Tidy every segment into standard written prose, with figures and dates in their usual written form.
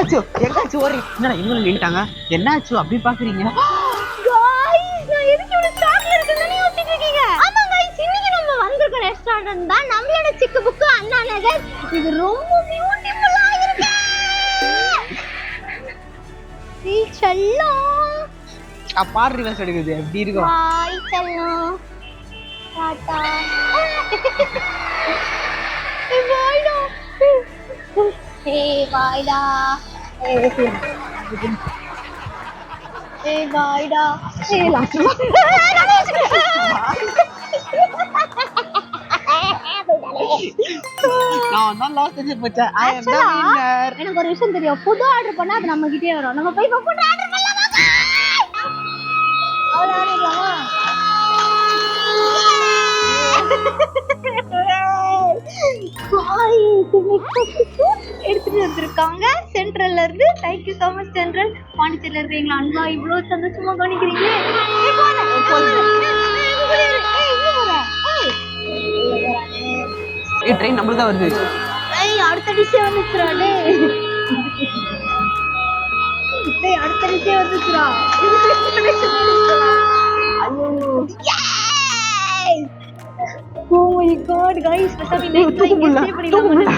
எங்காச்சு எங்காச்சு ஓடி என்னடா இவங்க நின்னுட்டாங்க என்னாச்சு அப்படி பாக்குறீங்க गाइस நான் எதுக்கு இவ்வளவு ஸ்டாக்ல இருக்குன்னு யோசிச்சிட்டு இருக்கீங்க ஆமா गाइस இன்னைக்கு நம்ம வந்திருக்க ரெஸ்டாரன்ட் தான் நம்மளோட சிக்கு புக்கு அண்ணா நகர் இது ரொம்ப பியூட்டிஃபுல்லா இருக்கு நீ செல்லம் பாரு ரிவர்ஸ் எடுக்குது எப்படி இருக்கும் ஹாய் செல்லம் டாடா ஏய் பாய்டா ஏய் பாய்டா ஏய் லாஸ்ட் நான் தான் லாஸ்ட் செஞ்சு போச்சேன் ஐ அம் தி வின்னர் எனக்கு ஒரு விஷயம் தெரியும் புது ஆர்டர் பண்ணா அது நம்ம கிட்டே வரும் நம்ம போய் புது ஆர்டர் பண்ணலாமா அவ்வளவு ஆர்டர்லாமா ஹாய் எடுத்துட்டு வந்திருக்காங்க சென்ட்ரல்ல இருந்து thank you so much central பாண்டிச்சேரியில இருக்கீங்களா அன்பா இவ்வளவு சந்தோஷமா கவனிக்கிறீங்க ட்ரெயின் நம்மளுக்கு தான் வருது அடுத்த டிஷே வந்துச்சுராடே அடுத்த டிஷே வந்துச்சுரா Oh my god guys பேசாம நெக்ஸ்ட் டைம் ஸ்டே பண்ணிடலாம்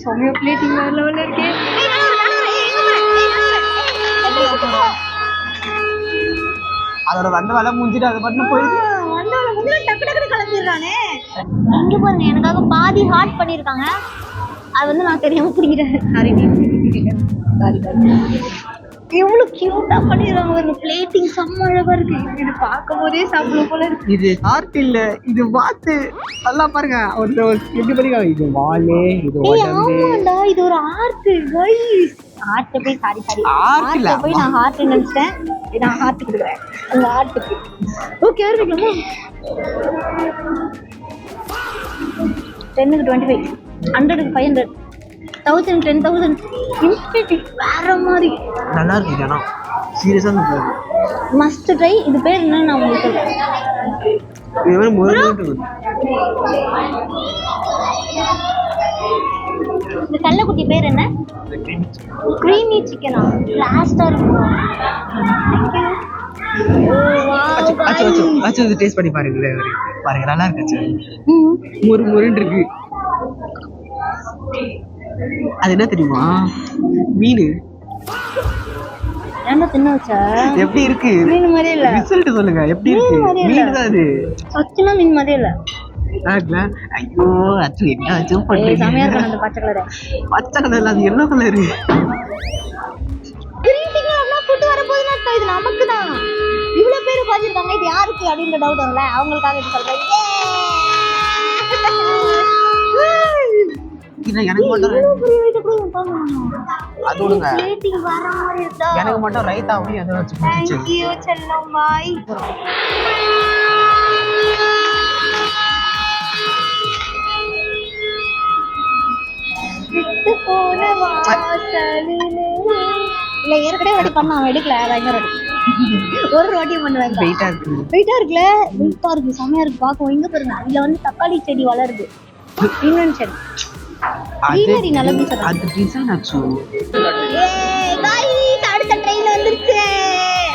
சமய பிளேட்டிங் வேற லெவல்ல இருக்கு அதோட வந்த வேலை முடிஞ்சிட்டு அது மட்டும் போயிடுது வந்த வேலை முடிஞ்சு டக்கு டக்குனு கிளம்பிடுறானே இங்க பாருங்க எனக்காக பாதி ஹார்ட் பண்ணிருக்காங்க அது வந்து நான் தெரியாம புடிக்கிறேன் சாரி எவ்வளவு கியூட்டா பண்ணிடுறாங்க ஒரு பிளேட்டிங் செம்ம அழகா இருக்கு இது பார்க்கும் போதே சாப்பிடும் போல இருக்கு இது ஹார்ட் இல்ல இது வாத்து நல்லா பாருங்க ஒரு எப்படி பண்ணிருக்காங்க இது வாலே இது உடம்பு ஆமாடா இது ஒரு ஆர்ட் गाइस ஆர்ட் போய் சாரி ஆர்ட் போய் நான் ஹார்ட் நினைச்சேன் நான் ஹார்ட் கொடுக்குறேன் அந்த ஆர்ட்க்கு ஓகே ஆரம்பிக்கலாமா 10 க்கு 25 100 க்கு 500 1000 10000 இன்ஃபினிட்டி வேற மாதிரி நல்லா இருக்கு ஜனா சீரியஸா இருக்கு மஸ்ட் ட்ரை இது பேர் என்ன நான் உங்களுக்கு சொல்றேன் இது வேற முருகன் இந்த கல்லக்குட்டி பேர் என்ன creamy chicken லாஸ்டா இருக்கும் அச்சு இது டேஸ்ட் பண்ணி பாருங்க பாருங்க நல்லா இருக்கு முறு முருன்னு இருக்கு அது என்ன தெரியுமா மீன் என்ன தின்ன வச்சா எப்படி இருக்கு மீன் மாதிரி இல்ல ரிசல்ட் சொல்லுங்க எப்படி இருக்கு மீன் தான் அது சத்தியமா மீன் மாதிரி இல்ல ஐயோ அச்சு என்ன அச்சு பண்றீங்க சமையா இருக்கு அந்த பச்சை கலர் அது எல்லோ கலர் கிரீட்டிங் எல்லாம் போட்டு வர போதுனா இது நமக்கு தான் இவ்வளவு பேர் பாத்துட்டாங்க இது யாருக்கு அப்படின்ற டவுட் வரல அவங்களுக்காக இது சொல்றேன் எனக்கு மட்டும் அது விடுங்க எனக்கு மட்டும் ரைத்தா அப்படி அதை வச்சு Thank you செல்லம் பாய் விட்டு போன வாசலிலே இல்ல ஏற்கனவே வாட்டி பண்ண அவன் எடுக்கல பயங்கர ஒரு வாட்டி பண்ணுவேன் வெயிட்டா இருக்கு வெயிட்டா இருக்குல்ல வெயிட்டா இருக்கு செமையா இருக்கு பாக்கும் இங்க பாருங்க இதுல வந்து தக்காளி செடி வளருது இன்னொன்னு செடி greenery நல்லது சொல்றாங்க அது டிசைன் ஆச்சு ஏய் गाइस அடுத்த ட்ரெயின் வந்துருச்சு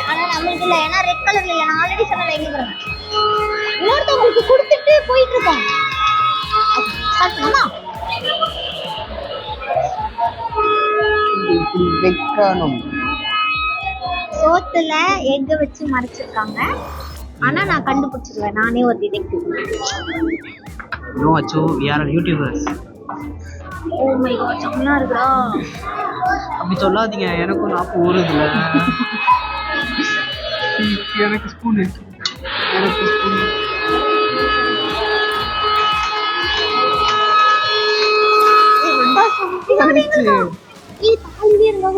ஆனா நமக்கு இல்ல ஏனா ரெட் கலர்ல இல்ல நான் ஆல்ரெடி சொன்னல எங்க பாருங்க இன்னொருத்தவங்களுக்கு கொடுத்துட்டு போயிட்டு இருக்கோம் சத்தமா இப்படி வைக்கணும் சோத்துல எக்க வச்சு மறைச்சிருக்காங்க ஆனா நான் கண்டுபிடிச்சிருவேன் நானே ஒரு டிடெக்டிவ் நோ அச்சு we are YouTubers oh my god செம்மயா இருக்குடா அப்படி சொல்லாதீங்க எனக்கும் நாப்பு ஊறுதுல எனக்கு ஸ்பூன் இருக்காங்க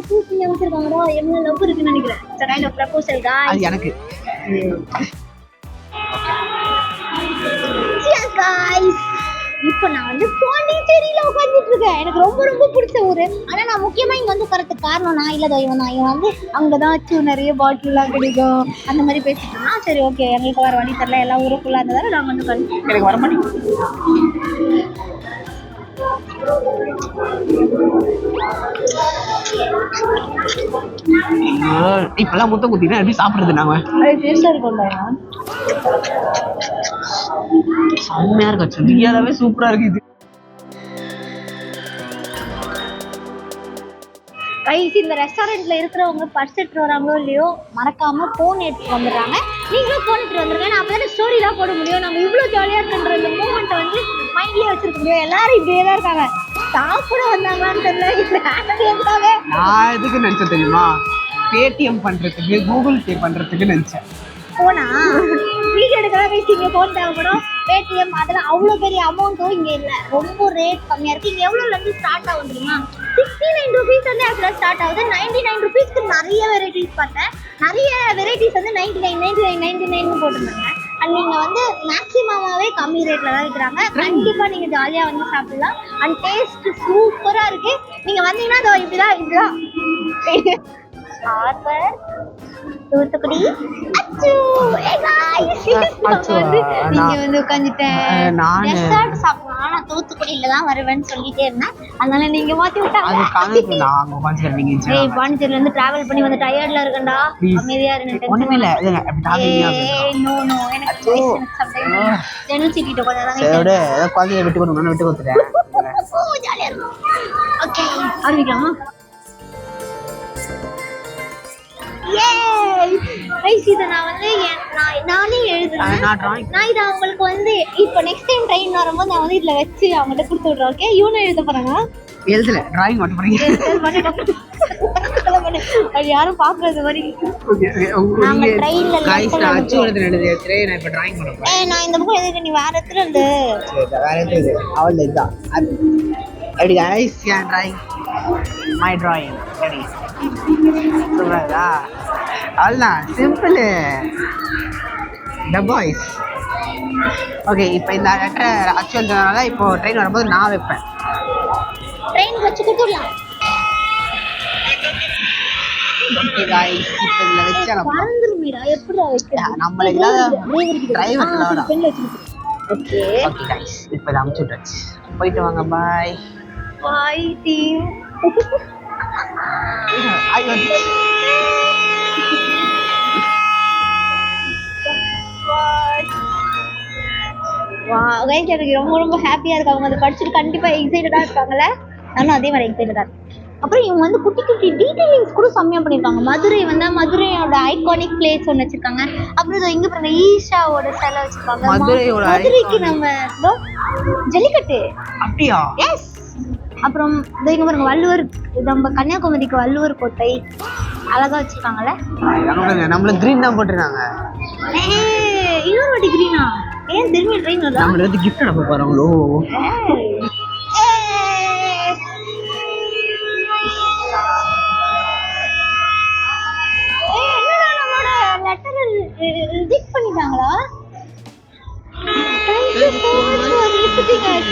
பூசி அமைச்சிருக்காங்கடா என்ன லவ் இருக்குன்னு நினைக்கிறேன் it's a kind of proposal guys அது எனக்கு cheers guys இப்போ நான் வந்து பாண்டிச்சேரியில உட்கார்ந்துட்டு இருக்கேன் எனக்கு ரொம்ப ரொம்ப பிடிச்ச ஊரு ஆனா நான் முக்கியமா இங்க வந்து உட்கார்றதுக்கு காரணம் நான் இல்ல இவன் தான் இவன் வந்து அங்கதான் நிறைய பாட்டில்லாம் கிடைக்கும் அந்த மாதிரி பேசிட்டு இருந்தான் சரி ஓகே எங்களுக்கு வேற வழி தெரியல எல்லா ஊரும் ஃபுல்லா இருந்ததால நாங்க வந்து எனக்கு வர மாட்டேங்குது இப்பெல்லாம் முத்த குத்தினா எப்படி சாப்பிடுறது நாங்க? டேஸ்டா இருக்கும்ல. செம்மையா இருக்கு, ரியாலாவே சூப்பரா இருக்கு இது. கைஸ் இந்த ரெஸ்டாரண்ட்ல இருக்கிறவங்க பர்ஸ் எடுத்துட்டு வராங்களோ இல்லையோ மறக்காம போன் எடுத்துட்டு வந்துடுறாங்க. நீங்களும் போன் எடுத்துட்டு வந்துருங்க. நான் அப்பதான் ஸ்டோரிலாம் போட முடியும். நம்ம இவ்வளவு ஜாலியா இருக்குன்ற இந்த மூமெண்ட்டை வந்து மைண்ட்லயே வச்சிருக்க முடியும். எல்லாரும் இப்படியே தான் இருக்காங்க. சாப்பிட வந்தாங்களான்னு தெரியல. நான் எதுக்கு நினைச்சேன் தெரியுமா? பேடிஎம் பண்றதுக்கு, கூகுள் பே பண்றதுக்கு நினைச்சேன். போனா வீடியோ எடுக்கலாம் பேசிங்க, போன் தேவைப்படும். பேடிஎம் அதெல்லாம் அவ்வளோ பெரிய அமௌண்ட்டும் இங்கே இல்லை. ரொம்ப ரேட் கம்மியாக இருக்குது. இங்கே எவ்வளோலேருந்து ஸ்டார்ட் ஆகும் தெரியுமா? 69 rupees வந்து ஆக்சுவலாக ஸ்டார்ட் ஆகுது. 99 rupeesக்கு நிறைய வெரைட்டிஸ் பார்த்தேன். நிறைய வெரைட்டிஸ் வந்து 99 போட்டிருந்தாங்க. அண்ட் நீங்கள் வந்து மேக்ஸிமமாகவே கம்மி ரேட்டில் தான் விற்கிறாங்க. கண்டிப்பாக நீங்கள் ஜாலியாக வந்து சாப்பிடலாம். அண்ட் டேஸ்ட் சூப்பராக இருக்குது. நீங்கள் வந்தீங்கன்னா இதோ இப்படிதான் சார்பர் தூத்துக்குடி அச்சு. நீங்க வந்து உட்காந்துட்டேன் டெசர்ட் சாப்பிடலாம். நான் தூத்துக்குடியில தான் வருவேன்னு சொல்லிட்டே இருந்தேன். அதனால நீங்க மாத்தி விட்டாங்க. பாண்டிச்சேரியில இருந்து டிராவல் பண்ணி வந்து டயர்ட்ல இருக்கேன்டா. அமைதியா இருந்துட்டேன். ஒண்ணுமே இல்ல. நோ நோ எனக்கு ஜெனல் சீட்டிட்ட கொஞ்ச நேரம் குழந்தைய விட்டு கொடுத்துட்டேன். ஜாலியா இருக்கும். ஓகே ஆரம்பிக்கலாமா? இதை நான் வந்து நானே எழுதுறேன். நான் இதை அவங்களுக்கு வந்து இப்போ நெக்ஸ்ட் டைம் ட்ரெயின் வரும்போது நான் வந்து இதுல வச்சு அவங்கள்ட்ட கொடுத்து விடுறேன். ஓகே இவனும் எழுத போறாங்க. எழுதல, டிராயிங் மட்டும் பண்ணீங்க. அது யாரும் பாக்குறது மாதிரி. நாங்க ட்ரெயின்ல அச்சு எழுதுறது ட்ரெயின் இப்ப டிராயிங் பண்ணுறேன். நான் இந்த புக் எழுதுறேன். நீ வேற இடத்துல இருந்து வேற எது அவள் இதுதான். எப்படி guys can drawing my drawing ready சூப்பரா அவ்வளோதான் சிம்பிள் the boys. ஓகே இப்போ இந்த லெட்டர் ஆக்சுவல்னால இப்போ ட்ரெயின் வரும்போது நான் வைப்பேன். ட்ரெயின் வச்சு கொடுத்துடலாம். ஓகே गाइस இப்போ இதுல வெச்சா பறந்துருமேடா. எப்படிடா வைக்க நம்மளுக்கு டிரைவர்ல ஓகே ஓகே गाइस இப்போ தான் அமுச்சுட்டாச்சு. போயிட்டு வாங்க. பாய் பாய் டீம். எனக்கு ரொம்ப ரொம்ப ஹாப்பியா இருக்கு. அவங்க அதை படிச்சுட்டு கண்டிப்பா எக்ஸைட்டடா இருக்காங்கல்ல. நானும் அதே மாதிரி எக்ஸைட்டடா இருக்கேன். அப்புறம் இவங்க வந்து குட்டி குட்டி டீடைலிங்ஸ் கூட செம்மையா பண்ணிருக்காங்க. மதுரை வந்து மதுரையோட ஐகானிக் பிளேஸ் ஒன்று வச்சிருக்காங்க. அப்புறம் இங்க பாருங்க ஈஷாவோட சிலை வச்சிருக்காங்க. மதுரைக்கு நம்ம ஜல்லிக்கட்டு அப்படியா? எஸ். அப்புறம் இங்க பாருங்க வள்ளுவர், நம்ம கன்னியாகுமரிக்கு வள்ளுவர் கோட்டை அழகா வச்சிருக்காங்கல்ல. நம்மள கிரீன் தான் போட்டுருக்காங்க. இன்னொரு வாட்டி கிரீனா? ஏன் திரும்பி ட்ரெயின் வருதா? நம்ம வந்து கிஃப்ட் அனுப்ப போறாங்களோ. என்னடா நம்மளோட லெட்டர் ரிஜெக்ட் பண்ணிட்டாங்களா? Thank you so much for visiting us.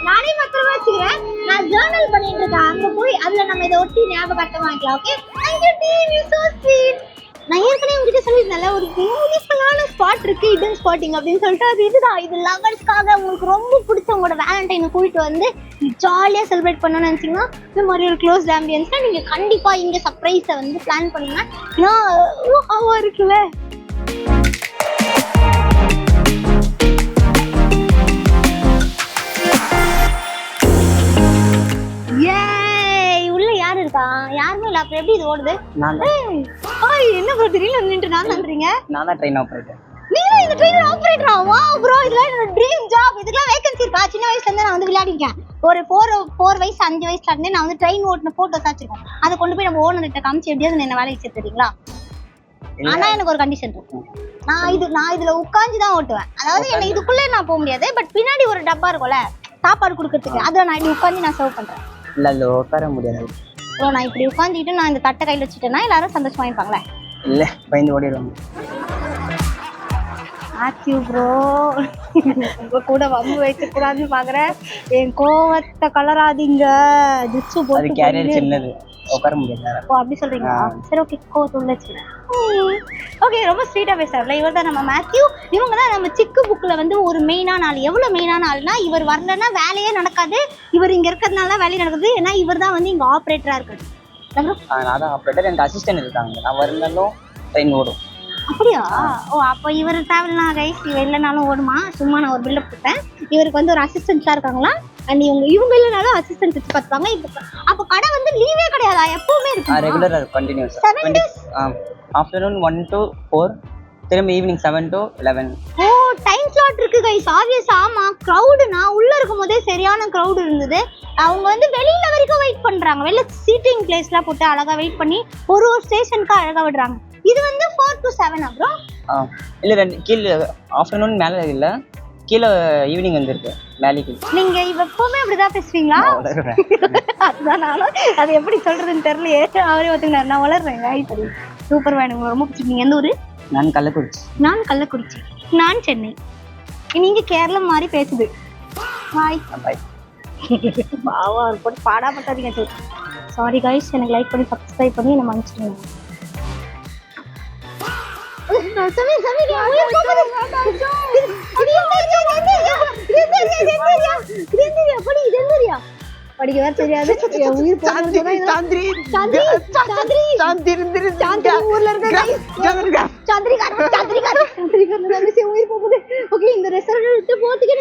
நானே பத்திரமா வச்சுக்கிறேன். நான் ஜர்னல் பண்ணிட்டு இருக்கேன். அங்க போய் அதுல நம்ம இதை ஒட்டி ஞாபகார்த்தமா வைக்கலாம். Okay thank you team, you so sweet. நான் ஏற்கனவே உங்ககிட்ட சொல்லியிருந்தேன்ல ஒரு பியூட்டிஃபுல்லான ஸ்பாட் இருக்கு, ஹிடன் ஸ்பாட்டிங் அப்படின்னு சொல்லிட்டு. அது இதுதான். இது லவர்ஸ்க்காக உங்களுக்கு ரொம்ப பிடிச்ச உங்களோட வேலண்டைனை கூட்டிட்டு வந்து ஜாலியா செலிப்ரேட் பண்ணணும்னு நினைச்சீங்கன்னா இந்த மாதிரி ஒரு க்ளோஸ் ஆம்பியன்ஸ்னா நீங்க கண்டிப்பா இங்க சர்ப்ரைஸை வந்து பிளான் பண்ணுங்க. நான் இருக்குல்ல. யாருமே இல்ல. அப்புறம் எப்படி இது ஓடுது? என்ன ப்ரோ திடீர்னு நின்று நான் பண்றீங்க? நான் தான் ட்ரெயின் ஆபரேட்டர். நீங்க இந்த ட்ரெயின் ஆபரேட்டரா? வாவ் ப்ரோ, இதெல்லாம் என்னோட ட்ரீம் ஜாப். இதுக்கெல்லாம் வேகன்சி இருக்கா? சின்ன வயசுல இருந்து நான் வந்து விளையாடிருக்கேன். ஒரு 4 வயசு 5 வயசுல இருந்தே நான் வந்து ட்ரெயின் ஓட்டுன போட்டோஸ் வச்சிருக்கோம். அதை கொண்டு போய் நம்ம ஓனர்கிட்ட காமிச்சு எப்படியாவது என்ன வேலை வச்சு தெரியுங்களா? ஆனா எனக்கு ஒரு கண்டிஷன் இருக்கு. நான் இதுல உட்கார்ந்து தான் ஓட்டுவேன். அதாவது என்ன இதுக்குள்ளே நான் போக முடியாது. பட் பின்னாடி ஒரு டப்பா இருக்கும்ல சாப்பாடு கொடுக்கறதுக்கு, அதுல நான் இப்படி உட்கார்ந்து நான் சர்வ் பண்றேன். இல்ல உட்கார முடியாது. நான் இப்படி உட்காந்துட்டு நான் இந்த தட்டை கையில் வச்சுட்டேன்னா எல்லாரும் சந்தோஷமா இருப்பாங்களே. இல்ல பயந்து ஓடிடுவாங்க. ஆச்சு ப்ரோ, உங்க கூட வம்பு வைக்க கூடாதுன்னு பாக்குறேன். என் கோவத்தை கலராதீங்க. ஜிச்சு போட்டு கேரியர் சின்னது. உட்கார முடியாது. ஓ அப்படி சொல்றீங்களா? சரி ஓகே கோ சொல்லுச்சு. ஓகே ரொம்ப ஸ்வீட்டா பேசுறாருல. இவர் தான் நம்ம மேத்யூ. இவங்க தான் நம்ம சிக்கு புக்ல வந்து ஒரு மெயினான ஆள். எவ்வளவு மெயினான ஆள்னா, இவர் வரலன்னா வேலையே நடக்காது. இவர் இங்க இருக்கிறதுனால தான் வேலையே நடக்குது. ஏன்னா இவர் தான் வந்து இங்க ஆப்ரேட்டரா இருக்காரு. நான் தான் ஆப்ரேட்டர், எனக்கு அசிஸ்டன்ட் இருக்காங்க. நான் வரலனாலும் ட்ரெயின் ஓடும். அப்படியா? ஓ அப்போ இவர் டிராவல்னா கைஸ் இவர் இல்லைனாலும் ஓடுமா? சும்மா நான் ஒரு பில்டப் கொடுத்தேன். இவருக்கு வந்து ஒரு அசிஸ்டன்ட்லாம் இருக்காங்களா? அண்ட் இவங்க இல்லைனாலும் அசிஸ்டன்ட் வச்சு பார்த்துப்பாங்க. இப்போ அப்போ கடை வந்து லீவே கிடையாதா? எப்பவுமே இருக்கும். ரெகுலராக இருக்கும், கண்டினியூஸ். ஆஃப்டர்நூன் 1 to 4, திரும்ப evening 7 to 11. Oh time slot இருக்கு கைஸ். ஆப்வியஸ். ஆமா க்ரௌடு. நான் உள்ள இருக்கும் போதே சரியான க்ரௌடு இருந்தது. அவங்க வந்து வெளியில வரைக்கும் வெயிட் பண்றாங்க. வெளில சீட்டிங் பிளேஸ்லாம் போட்டு அழகா வெயிட் பண்ணி ஒரு ஸ்டேஷனுக்கு அழகா விடுறாங்க. இது வந்து 4 to 7 அப்புறம் இல்லை 2 கீழே ஆஃப்டர்நூன் மேலே இல்லை, கீழே ஈவினிங் வந்துருக்கு மேலேக்கு. நீங்க எப்பவுமே அப்படிதான் பேசுவீங்களா? அதுதான் நானும் அது எப்படி சொல்றதுன்னு தெரியலையே. அவரே ஒத்துக்கினார். நான் வளர்றேன். சரி சூப்பர் வேணும். உங்களுக்கு ரொம்ப பிடிச்சிருக்கீங்க. எந்த ஊரு? நான் கள்ளக்குறிச்சி. நான் கள்ளக்குறிச்சி. நான் சென்னை. நீங்க கேரளம் மாதிரி பேசுது. பாய் பாய். பாவா போட்டு பாடா பட்டாதீங்க. சாரி கைஸ், எனக்கு லைக் பண்ணி சப்ஸ்கிரைப் பண்ணி என்ன மன்னிச்சிடுங்க. படிக்க வேற தெரியாது. உயிர் போகுது. ஓகே இந்த ரெஸ்டாரண்ட் போறதுக்கு